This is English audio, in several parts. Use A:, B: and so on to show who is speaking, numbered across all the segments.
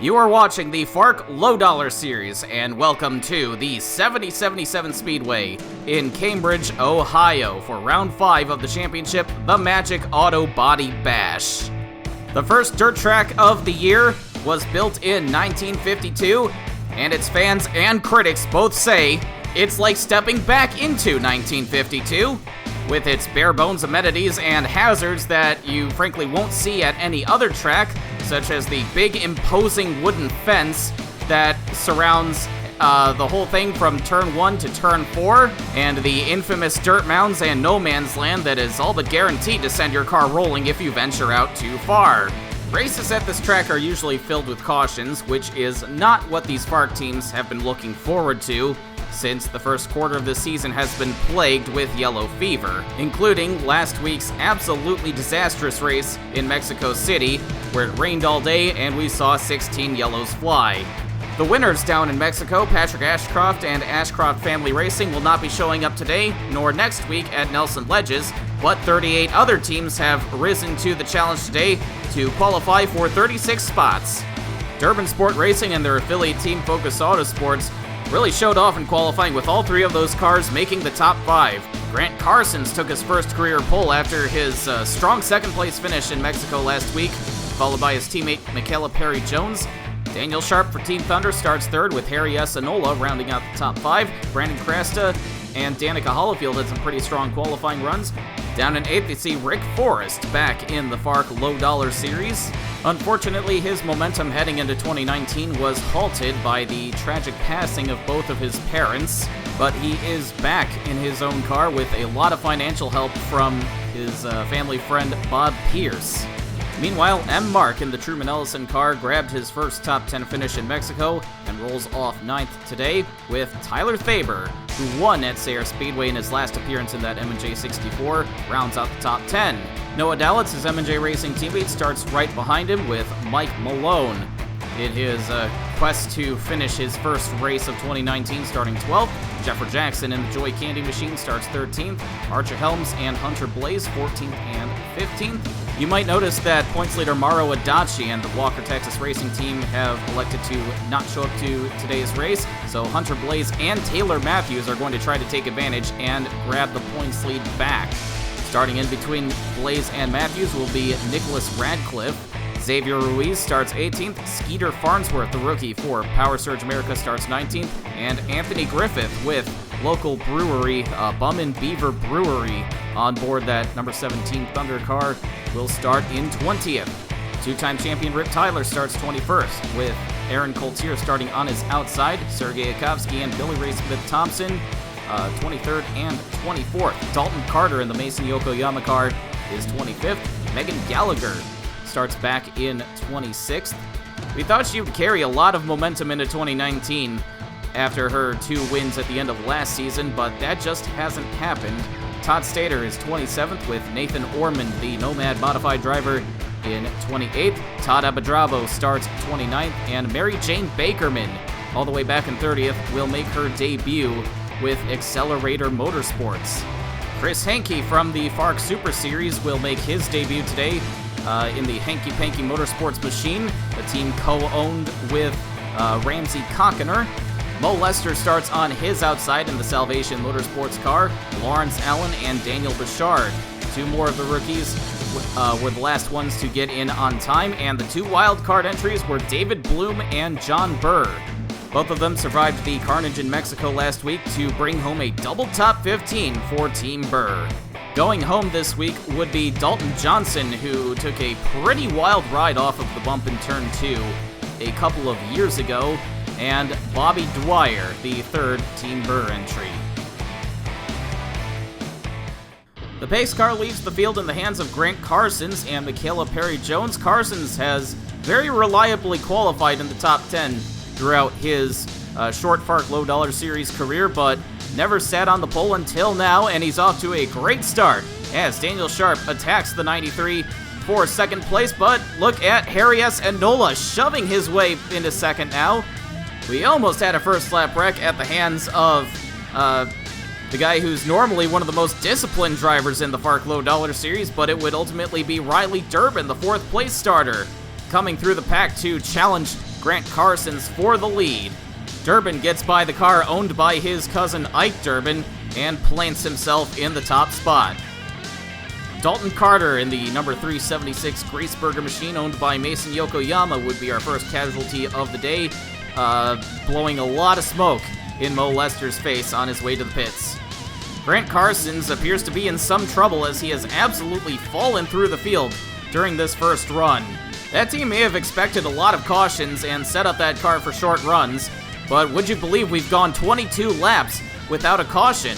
A: You are watching the FARC Low Dollar Series, and welcome to the 7077 Speedway in Cambridge, Ohio for Round 5 of the championship, the Magic Auto Body Bash. The first dirt track of the year was built in 1952, and its fans and critics both say it's like stepping back into 1952, with its bare-bones amenities and hazards that you frankly won't see at any other track, such as the big imposing wooden fence that surrounds the whole thing from turn 1 to turn 4, and the infamous dirt mounds and no man's land that is all but guaranteed to send your car rolling if you venture out too far. Races at this track are usually filled with cautions, which is not what these FARC teams have been looking forward to, since the first quarter of the season has been plagued with yellow fever, including last week's absolutely disastrous race in Mexico City, where it rained all day and we saw 16 yellows fly. The winners down in Mexico, Patrick Ashcroft and Ashcroft Family Racing, will not be showing up today, nor next week at Nelson Ledges, but 38 other teams have risen to the challenge today to qualify for 36 spots. Durban Sport Racing and their affiliate team Focus Autosports really showed off in qualifying, with all three of those cars making the top 5. Grant Carsons took his first career pole after his strong second-place finish in Mexico last week, followed by his teammate Michaela Perry-Jones. Daniel Sharp for Team Thunder starts third, with Harry Enola rounding out the top 5. Brandon Crasta and Danica Hollifield had some pretty strong qualifying runs. Down in 8th, you see Rick Forrest back in the FARC Low Dollar Series. Unfortunately, his momentum heading into 2019 was halted by the tragic passing of both of his parents, but he is back in his own car with a lot of financial help from his family friend Bob Pierce. Meanwhile, M. Mark in the Truman Ellison car grabbed his first top 10 finish in Mexico and rolls off 9th today, with Tyler Faber, who won at Sayre Speedway in his last appearance in that M&J 64, rounds out the top 10. Noah Dalitz, his M&J Racing teammate, starts right behind him with Mike Malone in his quest to finish his first race of 2019, starting 12th. Jeffrey Jackson in the Joy Candy Machine starts 13th. Archer Helms and Hunter Blaze 14th and 15th. You might notice that points leader Mauro Adachi and the Walker Texas Racing team have elected to not show up to today's race, so Hunter Blaze and Taylor Matthews are going to try to take advantage and grab the points lead back. Starting in between Blaze and Matthews will be Nicholas Radcliffe. Xavier Ruiz starts 18th, Skeeter Farnsworth, the rookie for Power Surge America, starts 19th, and Anthony Griffith with local brewery, Bum and Beaver Brewery, on board that number 17 Thunder car, will start in 20th. Two-time champion Rip Tyler starts 21st, with Aaron Coltier starting on his outside, Sergei Yakovsky and Billy Ray Smith-Thompson 23rd and 24th. Dalton Carter in the Mason Yokoyama car is 25th. Megan Gallagher starts back in 26th. We thought she would carry a lot of momentum into 2019 after her 2 wins at the end of last season, but that just hasn't happened. Todd Stater is 27th, with Nathan Ormond, the Nomad modified driver, in 28th. Todd Abadrabo starts 29th, and Mary Jane Bakerman, all the way back in 30th, will make her debut with Accelerator Motorsports. Chris Hankey from the FARC Super Series will make his debut today in the Hanky Panky Motorsports Machine, a team co-owned with Ramsey Cockiner. Mo Lester starts on his outside in the Salvation Motorsports car. Lawrence Allen and Daniel Bouchard, 2 more of the rookies, were the last ones to get in on time, and the 2 wildcard entries were David Bloom and John Burr. Both of them survived the carnage in Mexico last week to bring home a double top 15 for Team Burr. Going home this week would be Dalton Johnson, who took a pretty wild ride off of the bump in turn 2 a couple of years ago, and Bobby Dwyer, the 3rd Team Burr entry. The pace car leaves the field in the hands of Grant Carsons and Michaela Perry-Jones. Carsons has very reliably qualified in the top 10 throughout his short FARC Low Dollar Series career, but never sat on the pole until now, and he's off to a great start as Daniel Sharp attacks the 93 for second place, but look at Harry Enola shoving his way into second now. We almost had a first lap wreck at the hands of the guy who's normally one of the most disciplined drivers in the FARC Low Dollar Series, but it would ultimately be Riley Durbin, the 4th place starter, coming through the pack to challenge Grant Carson's for the lead. Durbin gets by the car owned by his cousin Ike Durbin and plants himself in the top spot. Dalton Carter in the number 376 Graceburger machine owned by Mason Yokoyama would be our first casualty of the day, blowing a lot of smoke in Mo Lester's face on his way to the pits. Grant Carson's appears to be in some trouble as he has absolutely fallen through the field during this first run. That team may have expected a lot of cautions and set up that car for short runs, but would you believe we've gone 22 laps without a caution?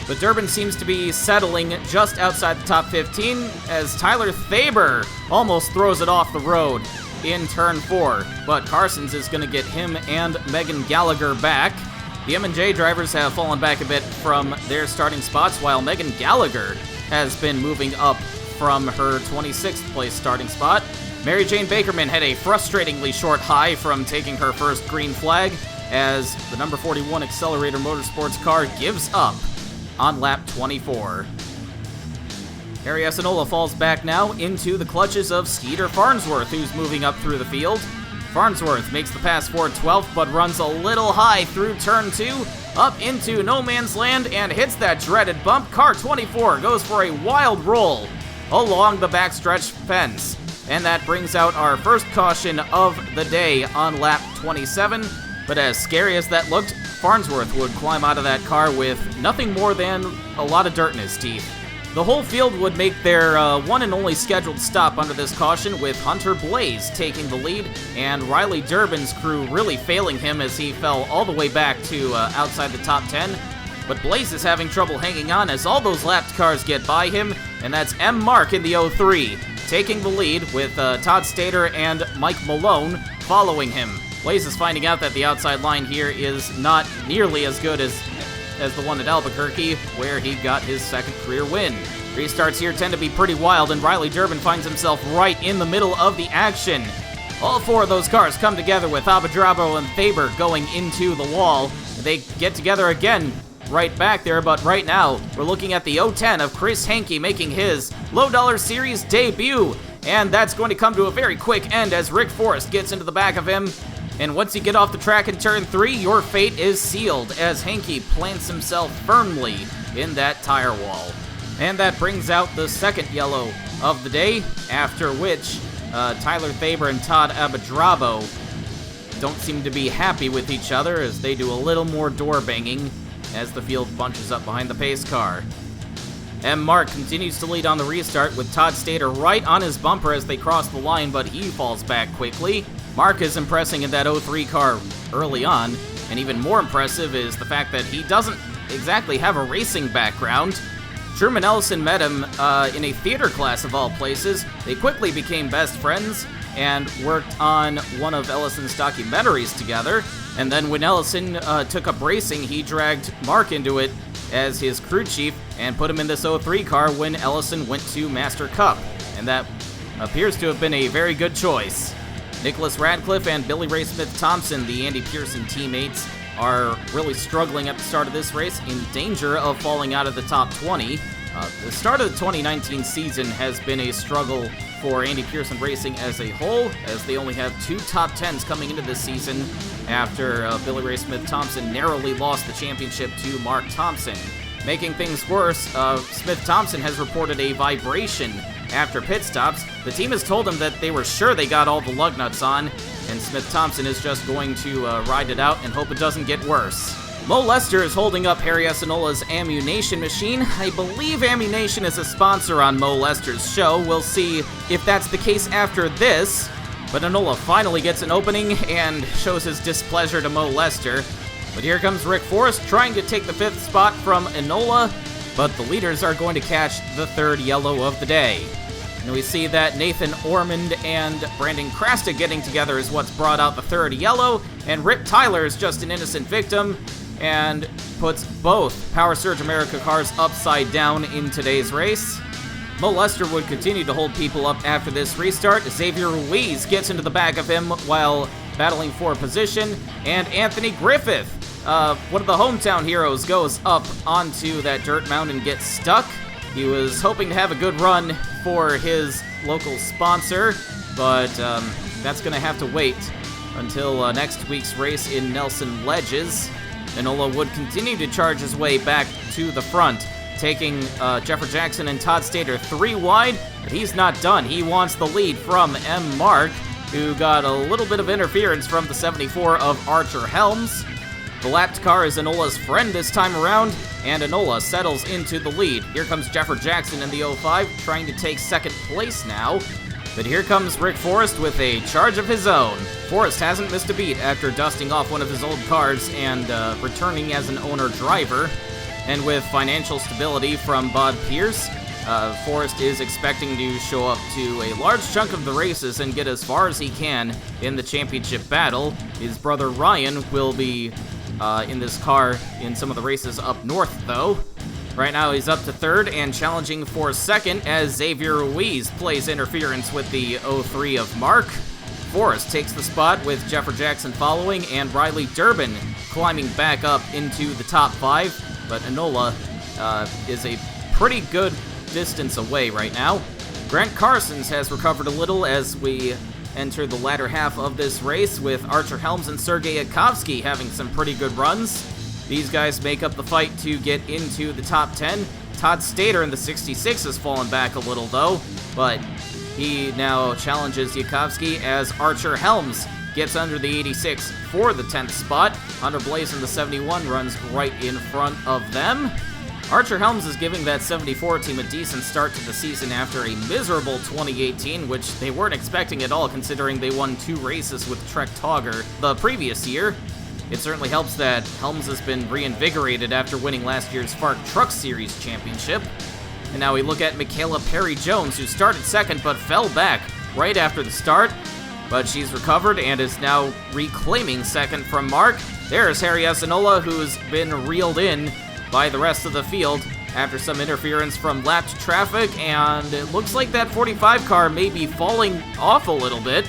A: But Durbin seems to be settling just outside the top 15 as Tyler Thaber almost throws it off the road in turn 4, but Carson's is going to get him and Megan Gallagher back. The M&J drivers have fallen back a bit from their starting spots, while Megan Gallagher has been moving up from her 26th place starting spot. Mary Jane Bakerman had a frustratingly short high from taking her first green flag as the number 41 Accelerator Motorsports car gives up on lap 24. Harry Asinola falls back now into the clutches of Skeeter Farnsworth, who's moving up through the field. Farnsworth makes the pass for 12th, but runs a little high through turn 2, up into no man's land, and hits that dreaded bump. Car 24 goes for a wild roll along the backstretch fence. And that brings out our first caution of the day on lap 27. But as scary as that looked, Farnsworth would climb out of that car with nothing more than a lot of dirt in his teeth. The whole field would make their one and only scheduled stop under this caution, with Hunter Blaze taking the lead and Riley Durbin's crew really failing him as he fell all the way back to outside the top 10. But Blaze is having trouble hanging on as all those lapped cars get by him, and that's M. Mark in the 03, taking the lead with Todd Stater and Mike Malone following him. Blaze is finding out that the outside line here is not nearly as good as the one at Albuquerque, where he got his second career win. Restarts here tend to be pretty wild, and Riley Durbin finds himself right in the middle of the action. All 4 of those cars come together with Abadrabo and Thaber going into the wall. They get together again right back there, but right now we're looking at the 010 of Chris Hankey making his Low Dollar Series debut, and that's going to come to a very quick end as Rick Forrest gets into the back of him. And once you get off the track in turn 3, your fate is sealed as Hankey plants himself firmly in that tire wall. And that brings out the second yellow of the day, after which Tyler Thaber and Todd Abadrabo don't seem to be happy with each other as they do a little more door banging as the field bunches up behind the pace car. M. Mark continues to lead on the restart with Todd Stater right on his bumper as they cross the line, but he falls back quickly. Mark is impressing in that 03 car early on, and even more impressive is the fact that he doesn't exactly have a racing background. Truman Ellison met him in a theater class of all places. They quickly became best friends and worked on one of Ellison's documentaries together. And then when Ellison took up racing, he dragged Mark into it as his crew chief and put him in this 03 car when Ellison went to Master Cup. And that appears to have been a very good choice. Nicholas Radcliffe and Billy Ray Smith-Thompson, the Andy Pearson teammates, are really struggling at the start of this race, in danger of falling out of the top 20. The start of the 2019 season has been a struggle for Andy Pearson Racing as a whole, as they only have 2 top 10s coming into this season after Billy Ray Smith-Thompson narrowly lost the championship to Mark Thompson. Making things worse, Smith-Thompson has reported a vibration after pit stops. The team has told him that they were sure they got all the lug nuts on, and Smith-Thompson is just going to ride it out and hope it doesn't get worse. Mo Lester is holding up Harry Asinola's Ammu-Nation machine. I believe Ammu-Nation is a sponsor on Mo Lester's show. We'll see if that's the case after this. But Enola finally gets an opening and shows his displeasure to Mo Lester. But here comes Rick Forrest trying to take the 5th spot from Enola, but the leaders are going to catch the 3rd yellow of the day. And we see that Nathan Ormond and Brandon Krasta getting together is what's brought out the 3rd yellow, and Rick Tyler is just an innocent victim and puts both Power Surge America cars upside down in today's race. Mo Lester would continue to hold people up after this restart. Xavier Ruiz gets into the back of him while battling for position, and Anthony Griffith, one of the hometown heroes, goes up onto that dirt mound and gets stuck. He was hoping to have a good run for his local sponsor, but that's going to have to wait until next week's race in Nelson Ledges. Enola would continue to charge his way back to the front, taking Jeffrey Jackson and Todd Stater 3 wide, but he's not done. He wants the lead from M. Mark, who got a little bit of interference from the 74 of Archer Helms. The lapped car is Enola's friend this time around, and Enola settles into the lead. Here comes Jeffrey Jackson in the 05, trying to take second place now. But here comes Rick Forrest with a charge of his own. Forrest hasn't missed a beat after dusting off one of his old cars and returning as an owner-driver. And with financial stability from Bob Pierce, Forrest is expecting to show up to a large chunk of the races and get as far as he can in the championship battle. His brother Ryan will be in this car in some of the races up north, though. Right now he's up to third and challenging for second as Xavier Ruiz plays interference with the 03 of Mark. Forrest takes the spot with Jeffrey Jackson following and Riley Durbin climbing back up into the top 5, but Enola is a pretty good distance away right now. Grant Carsons has recovered a little as we enter the latter half of this race, with Archer Helms and Sergei Yakovsky having some pretty good runs. These guys make up the fight to get into the top 10. Todd Stater in the 66 has fallen back a little, though, but he now challenges Yakovsky as Archer Helms gets under the 86 for the 10th spot. Hunter Blaze in the 71 runs right in front of them. Archer Helms is giving that 74 team a decent start to the season after a miserable 2018, which they weren't expecting at all considering they won 2 races with Trek Togger the previous year. It certainly helps that Helms has been reinvigorated after winning last year's FARC Truck Series championship. And now we look at Michaela Perry-Jones, who started second but fell back right after the start. But she's recovered and is now reclaiming second from Mark. There's Harry Enola, who's been reeled in by the rest of the field after some interference from lapped traffic, and it looks like that 45 car may be falling off a little bit.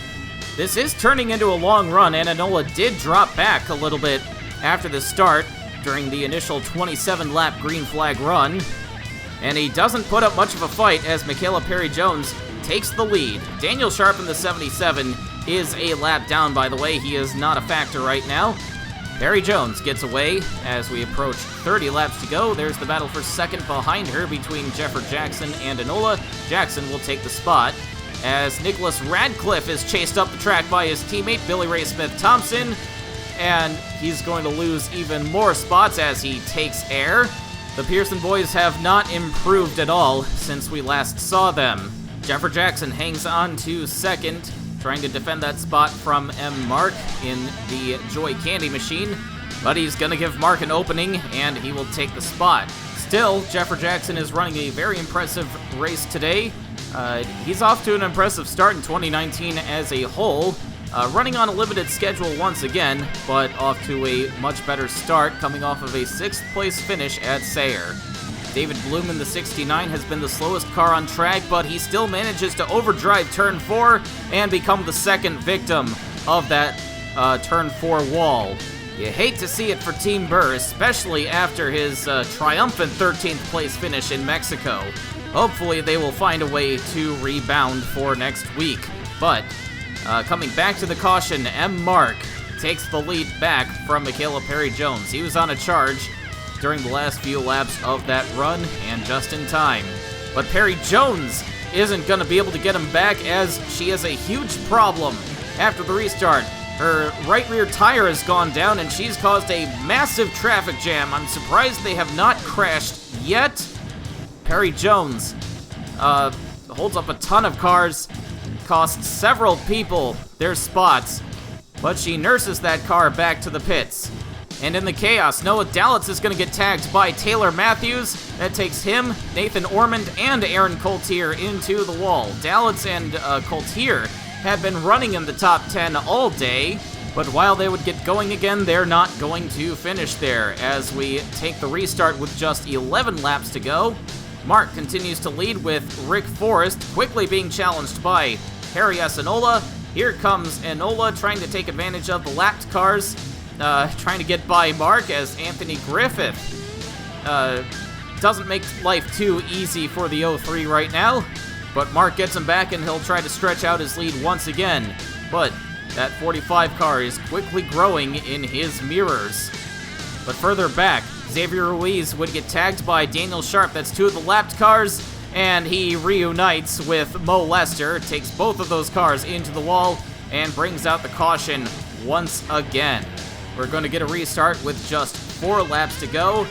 A: This is turning into a long run, and Enola did drop back a little bit after the start during the initial 27-lap green flag run. And he doesn't put up much of a fight as Michaela Perry-Jones takes the lead. Daniel Sharp in the 77 is a lap down, by the way. He is not a factor right now. Perry-Jones gets away as we approach 30 laps to go. There's the battle for second behind her between Jeffrey Jackson and Enola. Jackson will take the spot as Nicholas Radcliffe is chased up the track by his teammate Billy Ray Smith-Thompson, and he's going to lose even more spots as he takes air. The Pearson boys have not improved at all since we last saw them. Jeffrey Jackson hangs on to second, trying to defend that spot from M. Mark in the Joy Candy Machine, but he's going to give Mark an opening, and he will take the spot. Still, Jeffrey Jackson is running a very impressive race today. He's off to an impressive start in 2019 as a whole, running on a limited schedule once again, but off to a much better start, coming off of a 6th place finish at Sayre. David Bloom in the 69 has been the slowest car on track, but he still manages to overdrive turn 4 and become the second victim of that turn 4 wall. You hate to see it for Team Burr, especially after his triumphant 13th place finish in Mexico. Hopefully they will find a way to rebound for next week. But coming back to the caution, M. Mark takes the lead back from Michaela Perry-Jones. He was on a charge during the last few laps of that run, and just in time. But Perry-Jones isn't going to be able to get him back as she has a huge problem after the restart. Her right rear tire has gone down and she's caused a massive traffic jam. I'm surprised they have not crashed yet. Perry-Jones holds up a ton of cars, costs several people their spots, but she nurses that car back to the pits. And in the chaos, Noah Dalitz is going to get tagged by Taylor Matthews. That takes him, Nathan Ormond, and Aaron Coltier into the wall. Dalitz and Coltier have been running in the top 10 all day, but while they would get going again, they're not going to finish there as we take the restart with just 11 laps to go. Mark continues to lead with Rick Forrest quickly being challenged by Harry Enola. Here comes Enola trying to take advantage of the lapped cars, trying to get by Mark as Anthony Griffith doesn't make life too easy for the 03 right now, but Mark gets him back and he'll try to stretch out his lead once again. But That 45 car is quickly growing in his mirrors. But further back, Xavier Ruiz would get tagged by Daniel Sharp. That's two of the lapped cars, and he reunites with Mo Lester, takes both of those cars into the wall, and brings out the caution once again. We're going to get a restart with just 4 laps to go,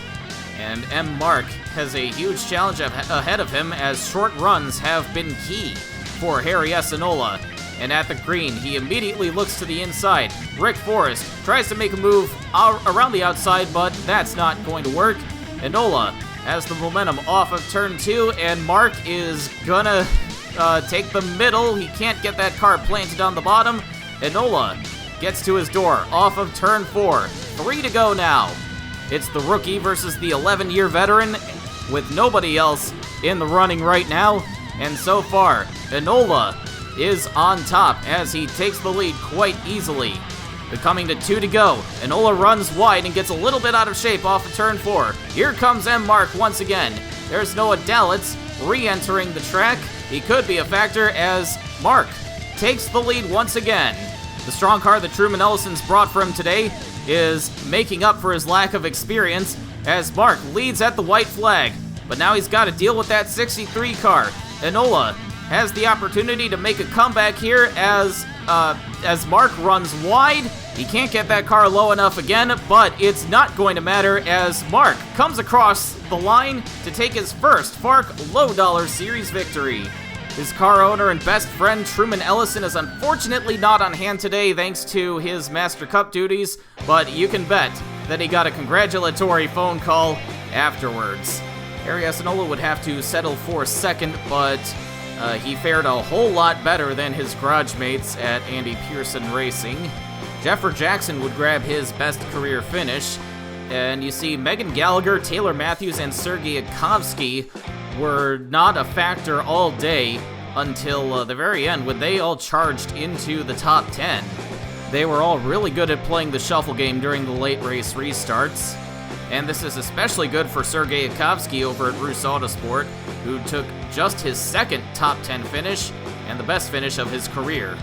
A: and M. Mark has a huge challenge ahead of him, as short runs have been key for Harry Essenola. And at the green, he immediately looks to the inside. Rick Forrest tries to make a move around the outside, but that's not going to work. Enola has the momentum off of turn 2, and Mark is gonna take the middle. He can't get that car planted on the bottom. Enola gets to his door off of turn 4. 3 to go now. It's the rookie versus the 11-year veteran, with nobody else in the running right now. And so far, Enola is on top as he takes the lead quite easily. Coming to 2 to go. Enola runs wide and gets a little bit out of shape off of turn 4. Here comes M. Mark once again. There's Noah Dalitz re-entering the track. He could be a factor as Mark takes the lead once again. The strong car that Truman Ellison's brought for him today is making up for his lack of experience as Mark leads at the white flag. But now he's got to deal with that 63 car. Enola has the opportunity to make a comeback here as Mark runs wide. He can't get that car low enough again, but it's not going to matter as Mark comes across the line to take his first FARC Low Dollar Series victory. His car owner and best friend Truman Ellison is unfortunately not on hand today thanks to his Master Cup duties, but you can bet that he got a congratulatory phone call afterwards. Harry Essenola would have to settle for second, but he fared a whole lot better than his garage mates at Andy Pearson Racing. Jeffrey Jackson would grab his best career finish, and you see Megan Gallagher, Taylor Matthews, and Sergei Yakovsky were not a factor all day until the very end when they all charged into the top 10. They were all really good at playing the shuffle game during the late race restarts. And this is especially good for Sergei Yakovsky over at Roos Autosport, who took just his second top 10 finish and the best finish of his career.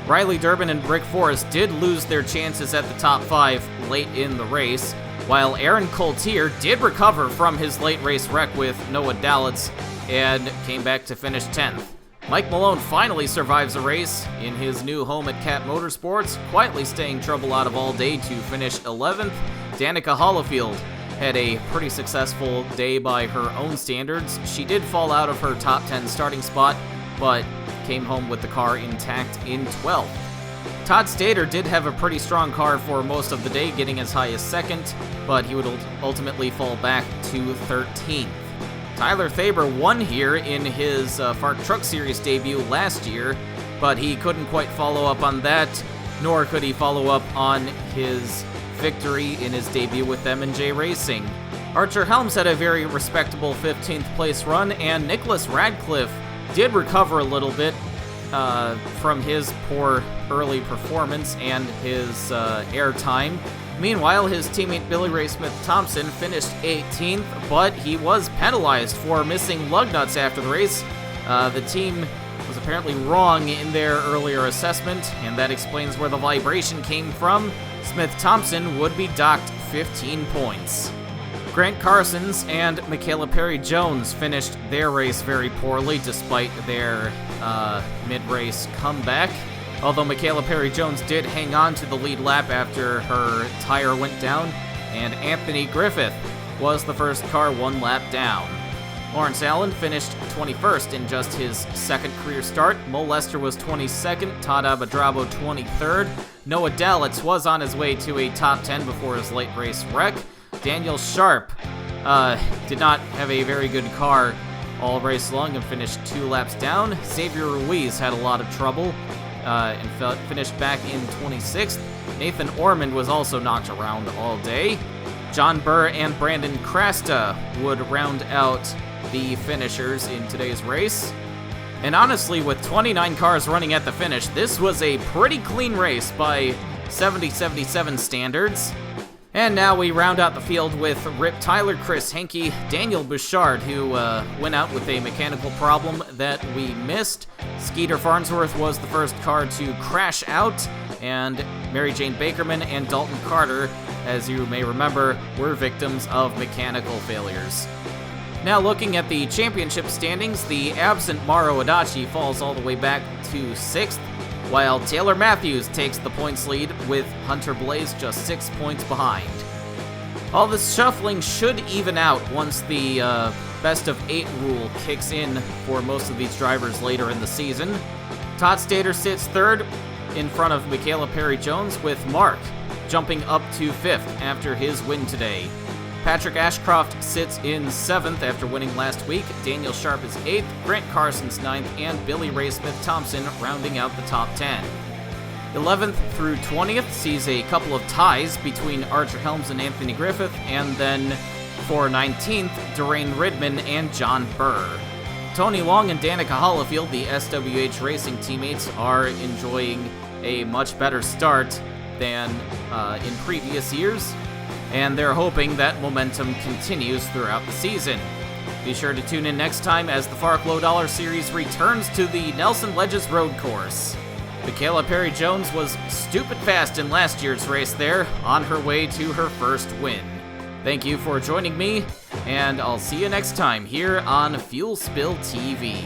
A: Riley Durbin and Rick Forrest did lose their chances at the top 5 late in the race, while Aaron Coultier did recover from his late race wreck with Noah Dalitz and came back to finish 10th. Mike Malone finally survives a race in his new home at Cat Motorsports, quietly staying trouble out of all day to finish 11th. Danica Hollifield had a pretty successful day by her own standards. She did fall out of her top 10 starting spot, but came home with the car intact in 12th. Todd Stader did have a pretty strong car for most of the day, getting as high as second, but he would ultimately fall back to 13th. Tyler Faber won here in his FARC Truck Series debut last year, but he couldn't quite follow up on that, nor could he follow up on his victory in his debut with M&J Racing. Archer Helms had a very respectable 15th place run, and Nicholas Radcliffe did recover a little bit from his poor early performance and his air time. Meanwhile, his teammate Billy Ray Smith-Thompson finished 18th, but he was penalized for missing lug nuts after the race. The team was apparently wrong in their earlier assessment, and that explains where the vibration came from. Smith-Thompson would be docked 15 points. Grant Carsons and Michaela Perry-Jones finished their race very poorly despite their mid-race comeback. Although Michaela Perry-Jones did hang on to the lead lap after her tire went down, and Anthony Griffith was the first car 1 lap down. Lawrence Allen finished 21st in just his second career start. Mo Lester was 22nd, Todd Abadrabo 23rd. Noah Dalitz was on his way to a top 10 before his late race wreck. Daniel Sharp did not have a very good car all race long and finished 2 laps down. Xavier Ruiz had a lot of trouble and finished back in 26th. Nathan Ormond was also knocked around all day. John Burr and Brandon Crasta would round out the finishers in today's race. And honestly, with 29 cars running at the finish, this was a pretty clean race by 70-77 standards. And now we round out the field with Rip Tyler, Chris Henke, Daniel Bouchard, who went out with a mechanical problem that we missed. Skeeter Farnsworth was the first car to crash out, and Mary Jane Bakerman and Dalton Carter, as you may remember, were victims of mechanical failures. Now looking at the championship standings, the absent Mauro Adachi falls all the way back to 6th, while Taylor Matthews takes the points lead with Hunter Blaze just 6 points behind. All this shuffling should even out once the best of 8 rule kicks in for most of these drivers later in the season. Todd Stater sits 3rd in front of Michaela Perry-Jones, with Mark jumping up to 5th after his win today. Patrick Ashcroft sits in 7th after winning last week. Daniel Sharp is 8th, Grant Carson's 9th, and Billy Ray Smith-Thompson rounding out the top 10. 11th through 20th sees a couple of ties between Archer Helms and Anthony Griffith, and then for 19th, Durain Ridman and John Burr. Tony Long and Danica Hollifield, the SWH Racing teammates, are enjoying a much better start than in previous years, and they're hoping that momentum continues throughout the season. Be sure to tune in next time as the FARC Low Dollar Series returns to the Nelson Ledges Road Course. Michaela Perry-Jones was stupid fast in last year's race there, on her way to her first win. Thank you for joining me, and I'll see you next time here on Fuel Spill TV.